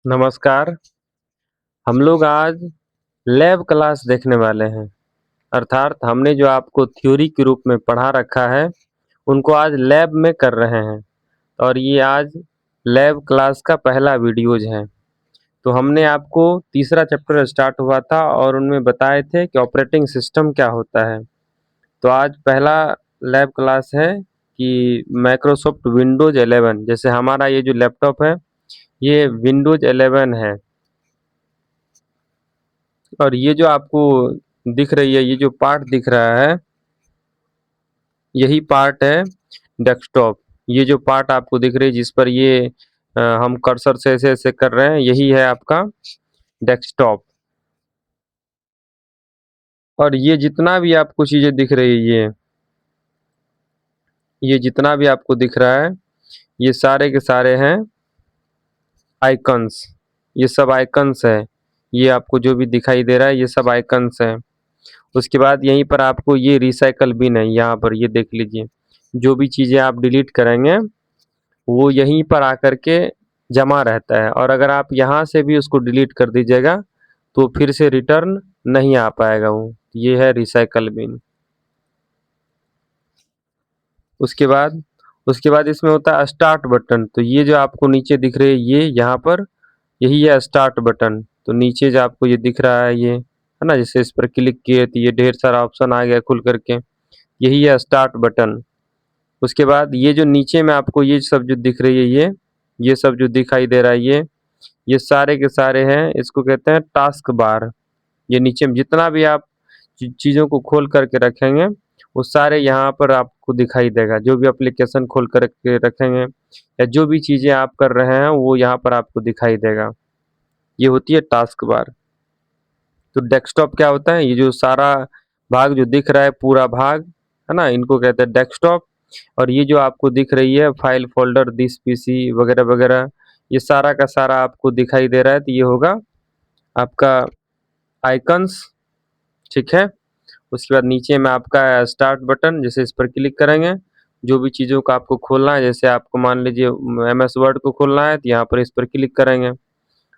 नमस्कार। हम लोग आज लैब क्लास देखने वाले हैं। अर्थात हमने जो आपको थ्योरी के रूप में पढ़ा रखा है, उनको आज लैब में कर रहे हैं और ये आज लैब क्लास का पहला वीडियोज़ है। तो हमने आपको तीसरा चैप्टर स्टार्ट हुआ था और उनमें बताए थे कि ऑपरेटिंग सिस्टम क्या होता है। तो आज पहला लैब क्लास है कि माइक्रोसॉफ्ट विंडोज़ 11 जैसे हमारा ये जो लैपटॉप है, ये विंडोज़ 11 है। और ये जो आपको दिख रही है, ये जो पार्ट दिख रहा है, यही पार्ट है डेस्कटॉप। ये जो पार्ट आपको दिख रही है जिस पर ये हम कर्सर से ऐसे-ऐसे कर रहे हैं, यही है आपका डेस्कटॉप। और ये जितना भी आपको चीज़ें दिख रही है ये जितना भी आपको दिख रहा है, ये सारे के सारे हैं आइकन्स। ये सब आइकन्स है। ये आपको जो भी दिखाई दे रहा है, ये सब आइकन्स हैं। उसके बाद यहीं पर आपको ये रिसाइकल बिन है, यहाँ पर ये देख लीजिए। जो भी चीज़ें आप डिलीट करेंगे, वो यहीं पर आकर के जमा रहता है और अगर आप यहाँ से भी उसको डिलीट कर दीजिएगा, तो फिर से रिटर्न नहीं आ पाएगा वो। ये है रिसाइकल बिन। उसके बाद इसमें होता है स्टार्ट बटन। तो ये जो आपको नीचे दिख रही है, ये यहाँ पर यही है स्टार्ट बटन। तो नीचे जो आपको ये दिख रहा है, ये है ना, जैसे इस पर क्लिक किए तो ये ढेर सारा ऑप्शन आ गया खुल करके, यही है स्टार्ट बटन। उसके बाद ये जो नीचे में आपको ये सब जो दिख रही है, ये सब जो दिखाई दे रहा है, ये सारे के सारे हैं, इसको कहते हैं टास्क बार। ये नीचे में जितना भी आप चीज़ों को खोल करके रखेंगे, वो सारे यहाँ पर आपको दिखाई देगा। जो भी एप्लीकेशन खोल कर के रखेंगे या जो भी चीज़ें आप कर रहे हैं, वो यहाँ पर आपको दिखाई देगा। ये होती है टास्क बार। तो डेस्कटॉप क्या होता है, ये जो सारा भाग जो दिख रहा है, पूरा भाग है ना, इनको कहते हैं डेस्कटॉप। और ये जो आपको दिख रही है फाइल फोल्डर दिस पीसी वगैरह वगैरह, ये सारा का सारा आपको दिखाई दे रहा है, तो ये होगा आपका आइकन्स। ठीक है। उसके बाद नीचे में आपका स्टार्ट बटन, जैसे इस पर क्लिक करेंगे, जो भी चीज़ों को आपको खोलना है, जैसे आपको मान लीजिए MS वर्ड को खोलना है, तो यहाँ पर इस पर क्लिक करेंगे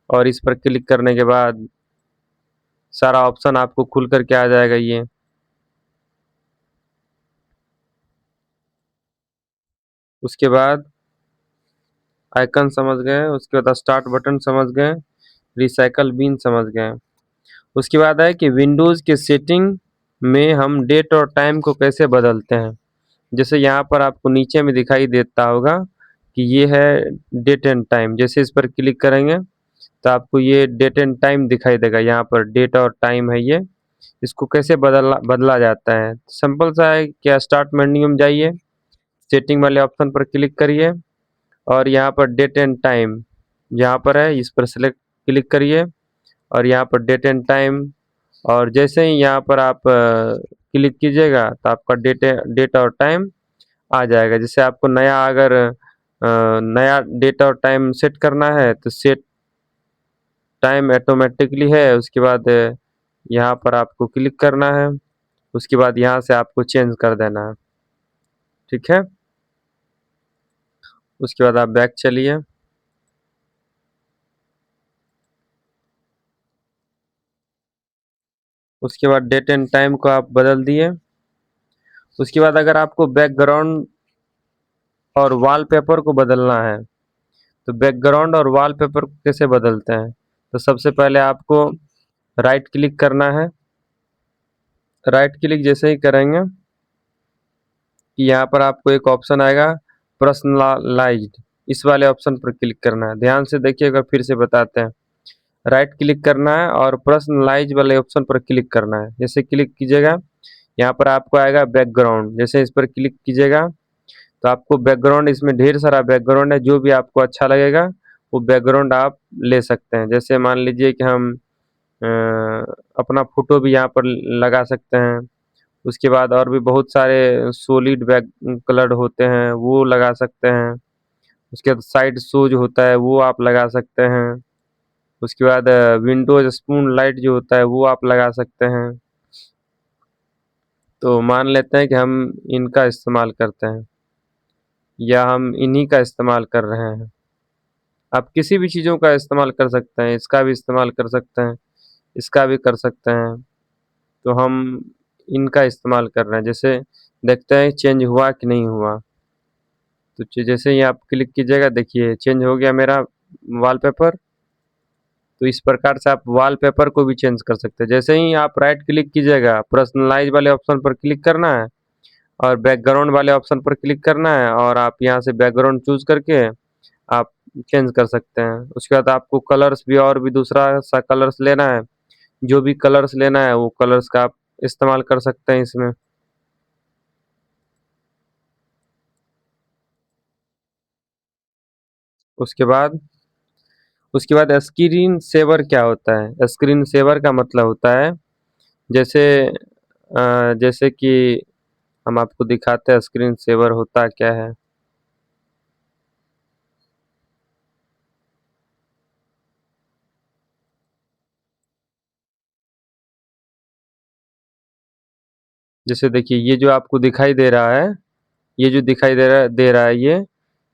और इस पर क्लिक करने के बाद सारा ऑप्शन आपको खुल करके आ जाएगा ये। उसके बाद आइकन समझ गए, उसके बाद स्टार्ट बटन समझ गए, रिसाइकल बिन समझ गए। उसके बाद है कि विंडोज़ के सेटिंग में हम डेट और टाइम को कैसे बदलते हैं। जैसे यहाँ पर आपको नीचे में दिखाई देता होगा कि ये है डेट एंड टाइम। जैसे इस पर क्लिक करेंगे तो आपको ये डेट एंड टाइम दिखाई देगा। यहाँ पर डेट और टाइम है ये। इसको कैसे बदला जाता है, सिंपल सा है, क्या स्टार्ट मेन्यू में जाइए, सेटिंग वाले ऑप्शन पर क्लिक करिए और यहाँ पर डेट एंड टाइम यहाँ पर है, इस पर सेलेक्ट क्लिक करिए और यहाँ पर डेट एंड टाइम। और जैसे ही यहाँ पर आप क्लिक कीजिएगा तो आपका डेट और टाइम आ जाएगा। जैसे आपको नया अगर नया डेट और टाइम सेट करना है तो सेट टाइम ऑटोमेटिकली है। उसके बाद यहाँ पर आपको क्लिक करना है, उसके बाद यहाँ से आपको चेंज कर देना है। ठीक है। उसके बाद आप बैक चलिए। उसके बाद डेट एंड टाइम को आप बदल दिए। उसके बाद अगर आपको बैकग्राउंड और वॉलपेपर को बदलना है, तो बैकग्राउंड और वॉलपेपर को कैसे बदलते हैं, तो सबसे पहले आपको राइट क्लिक करना है। राइट क्लिक जैसे ही करेंगे कि यहाँ पर आपको एक ऑप्शन आएगा पर्सनलाइज्ड, इस वाले ऑप्शन पर क्लिक करना है। ध्यान से देखिएगा, फिर से बताते हैं। राइट क्लिक करना है और पर्सनलाइज वाले ऑप्शन पर क्लिक करना है। जैसे क्लिक कीजिएगा, यहाँ पर आपको आएगा बैकग्राउंड। जैसे इस पर क्लिक कीजिएगा तो आपको बैकग्राउंड, इसमें ढेर सारा बैकग्राउंड है, जो भी आपको अच्छा लगेगा वो बैकग्राउंड आप ले सकते हैं। जैसे मान लीजिए कि हम अ, अपना फोटो भी यहाँ पर लगा सकते हैं। उसके बाद और भी बहुत सारे सॉलिड बैक कलर होते हैं, वो लगा सकते हैं। उसके बाद साइड शो जो होता है वो आप लगा सकते हैं। उसके बाद विंडोज स्पून लाइट जो होता है वो आप लगा सकते हैं। तो मान लेते हैं कि हम इनका इस्तेमाल करते हैं या हम इन्हीं का इस्तेमाल कर रहे हैं। आप किसी भी चीज़ों का इस्तेमाल कर सकते हैं, इसका भी इस्तेमाल कर सकते हैं, इसका भी कर सकते हैं। तो हम इनका इस्तेमाल कर रहे हैं, जैसे देखते हैं चेंज हुआ कि नहीं हुआ। तो जैसे ही आप क्लिक कीजिएगा, देखिए चेंज हो गया मेरा वॉलपेपर। तो इस प्रकार से आप वॉलपेपर को भी चेंज कर सकते हैं। जैसे ही आप राइट क्लिक कीजिएगा, पर्सनलाइज वाले ऑप्शन पर क्लिक करना है और बैकग्राउंड वाले ऑप्शन पर क्लिक करना है और आप यहाँ से बैकग्राउंड चूज करके आप चेंज कर सकते हैं। उसके बाद आपको कलर्स भी और भी दूसरा सा कलर्स लेना है, जो भी कलर्स लेना है वो कलर्स का आप इस्तेमाल कर सकते हैं इसमें। उसके बाद स्क्रीन सेवर क्या होता है? स्क्रीन सेवर का मतलब होता है, जैसे जैसे कि हम आपको दिखाते हैं स्क्रीन सेवर होता क्या है। जैसे देखिए ये जो आपको दिखाई दे रहा है, ये जो दिखाई दे रहा है ये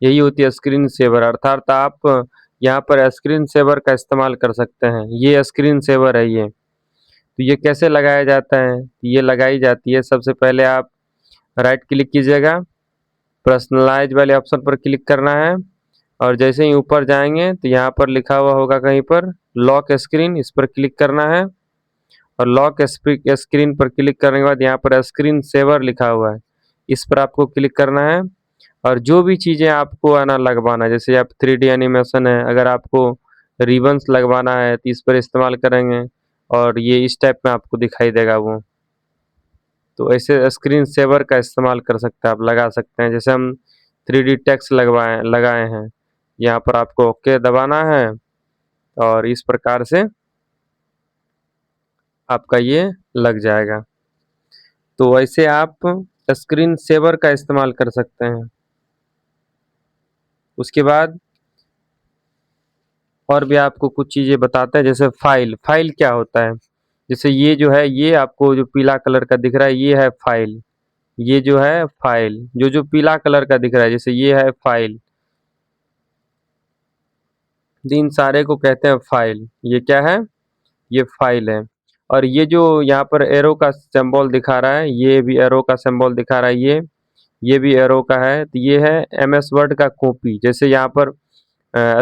यही होती है स्क्रीन सेवर। अर्थात आप यहाँ पर स्क्रीन सेवर का इस्तेमाल कर सकते हैं। ये स्क्रीन सेवर है ये। तो ये कैसे लगाया जाता है? ये लगाई जाती है, सबसे पहले आप राइट क्लिक कीजिएगा, पर्सनलाइज वाले ऑप्शन पर क्लिक करना है और जैसे ही ऊपर जाएंगे तो यहाँ पर लिखा हुआ होगा कहीं पर लॉक स्क्रीन, इस पर क्लिक करना है और लॉक स्क्रीन पर क्लिक करने के बाद यहाँ पर स्क्रीन सेवर लिखा हुआ है, इस पर आपको क्लिक करना है। और जो भी चीज़ें आपको है ना लगवाना है, जैसे आप 3D एनिमेशन है, अगर आपको रिबन्स लगवाना है तो इस पर इस्तेमाल करेंगे और ये इस टाइप में आपको दिखाई देगा वो। तो ऐसे स्क्रीन सेवर का इस्तेमाल कर सकते हैं, आप लगा सकते हैं। जैसे हम 3D टेक्स्ट लगाए हैं, यहाँ पर आपको ओके दबाना है और इस प्रकार से आपका ये लग जाएगा। तो ऐसे आप स्क्रीन सेवर का इस्तेमाल कर सकते हैं। उसके बाद और भी आपको कुछ चीज़ें बताते हैं, जैसे फाइल। फाइल क्या होता है? जैसे ये जो है, ये आपको जो पीला कलर का दिख रहा है ये है फाइल। ये जो है फाइल, जो पीला कलर का दिख रहा है, जैसे ये है फाइल। इन सारे को कहते हैं फाइल। ये क्या है? ये फाइल है। और ये जो यहाँ पर एरो का सिंबल दिखा रहा है, ये भी एरो का सिंबल दिखा रहा है, ये भी एरो का है। तो ये है एमएस वर्ड का कॉपी। जैसे यहाँ पर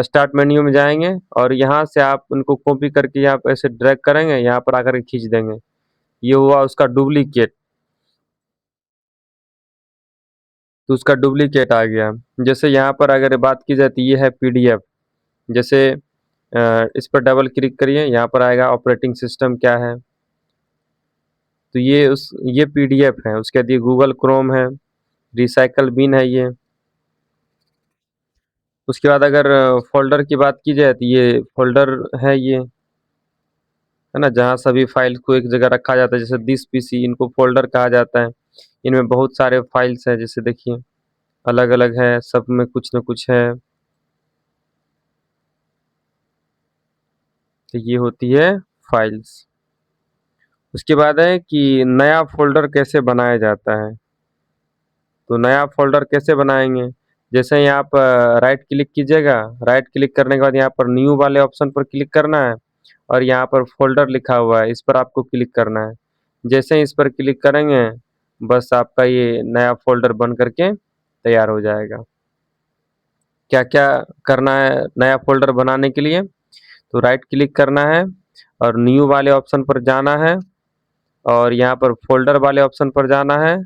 स्टार्ट मेन्यू में जाएंगे और यहाँ से आप उनको कॉपी करके यहाँ पर ऐसे ड्रैग करेंगे, यहाँ पर आकर के खींच देंगे। ये हुआ उसका डुप्लीकेट। तो उसका डुप्लीकेट आ गया। जैसे यहाँ पर अगर बात की जाए तो ये है पीडीएफ। जैसे इस पर डबल क्लिक करिए, यहाँ पर आएगा ऑपरेटिंग सिस्टम क्या है। तो ये पीडीएफ है। उसके बाद ये गूगल क्रोम है, रिसाइकल बिन है ये। उसके बाद अगर फ़ोल्डर की बात की जाए तो ये फ़ोल्डर है ये, है ना? जहाँ सभी फ़ाइल को एक जगह रखा जाता है, जैसे दिस पीसी, इनको फ़ोल्डर कहा जाता है। इनमें बहुत सारे फ़ाइल्स हैं, जैसे देखिए अलग-अलग है, सब में कुछ न कुछ है। तो ये होती है फ़ाइल्स। उसके बाद है कि नया फ़ोल्डर कैसे बनाया जाता है? तो नया फ़ोल्डर कैसे बनाएँगे? जैसे ही आप राइट क्लिक कीजिएगा, राइट क्लिक करने के बाद यहाँ पर न्यू वाले ऑप्शन पर क्लिक करना है और यहाँ पर फ़ोल्डर लिखा हुआ है, इस पर आपको क्लिक करना है। जैसे ही इस पर क्लिक करेंगे, बस आपका ये नया फ़ोल्डर बन कर के तैयार हो जाएगा। क्या-क्या करना है नया फ़ोल्डर बनाने के लिए? तो राइट क्लिक करना है और न्यू वाले ऑप्शन पर जाना है और यहाँ पर फ़ोल्डर वाले ऑप्शन पर जाना है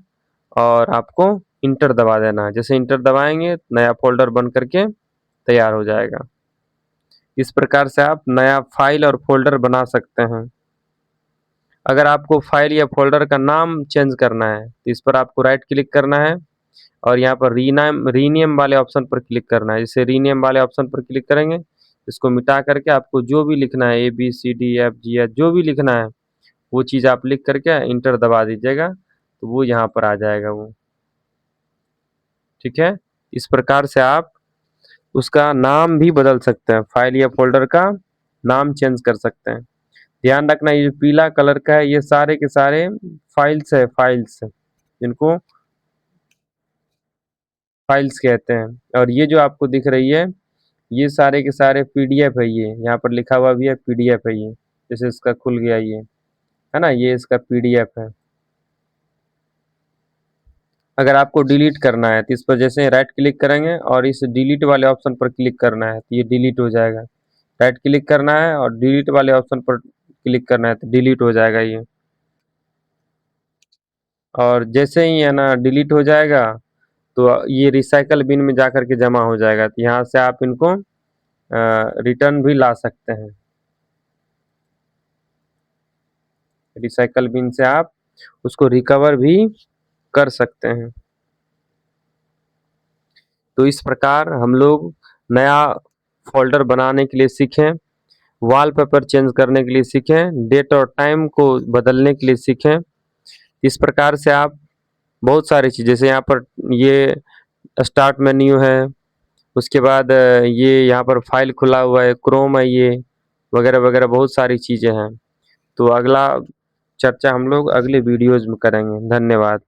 और आपको इंटर दबा देना है। जैसे इंटर दबाएँगे, नया फ़ोल्डर बन कर के तैयार हो जाएगा। इस प्रकार से आप नया फ़ाइल और फ़ोल्डर बना सकते हैं। अगर आपको फ़ाइल या फ़ोल्डर का नाम चेंज करना है, तो इस पर आपको राइट क्लिक करना है और यहाँ पर रीनेम वाले ऑप्शन पर क्लिक करना है। जैसे रीनेम वाले ऑप्शन पर क्लिक करेंगे, इसको मिटा करके आपको जो भी लिखना है, ABCDEFG जो भी लिखना है, वो चीज़ आप लिख करके इंटर दबा दीजिएगा, तो वो यहाँ पर आ जाएगा वो। ठीक है? इस प्रकार से आप उसका नाम भी बदल सकते हैं, फ़ाइल या फ़ोल्डर का नाम चेंज कर सकते हैं। ध्यान रखना, ये जो पीला कलर का है, ये सारे के सारे फ़ाइल्स है, फ़ाइल्स। इनको फ़ाइल्स कहते हैं और ये जो आपको दिख रही है, ये सारे के सारे पीडीएफ है, ये यहाँ पर लिखा हुआ भी है पीडीएफ है ये, जैसे इसका खुल गया ये, है ना, ये इसका पीडीएफ है। अगर आपको डिलीट करना है तो इस पर जैसे राइट क्लिक करेंगे और इस डिलीट वाले ऑप्शन पर क्लिक करना है तो ये डिलीट हो जाएगा। राइट क्लिक करना है और डिलीट वाले ऑप्शन पर क्लिक करना है तो डिलीट हो जाएगा ये। और जैसे ही है ना डिलीट हो जाएगा तो ये रिसाइकल बिन में जाकर के जमा हो जाएगा, तो यहाँ से आप इनको रिटर्न भी ला सकते हैं। रिसाइकल बिन से आप उसको रिकवर भी कर सकते हैं। तो इस प्रकार हम लोग नया फ़ोल्डर बनाने के लिए सीखें, वॉलपेपर चेंज करने के लिए सीखें, डेट और टाइम को बदलने के लिए सीखें। इस प्रकार से आप बहुत सारी चीज़, जैसे यहाँ पर ये स्टार्ट मेन्यू है, उसके बाद ये यहाँ पर फाइल खुला हुआ है, क्रोम है ये, वगैरह वगैरह बहुत सारी चीज़ें हैं। तो अगला चर्चा हम लोग अगले वीडियोज़ में करेंगे। धन्यवाद।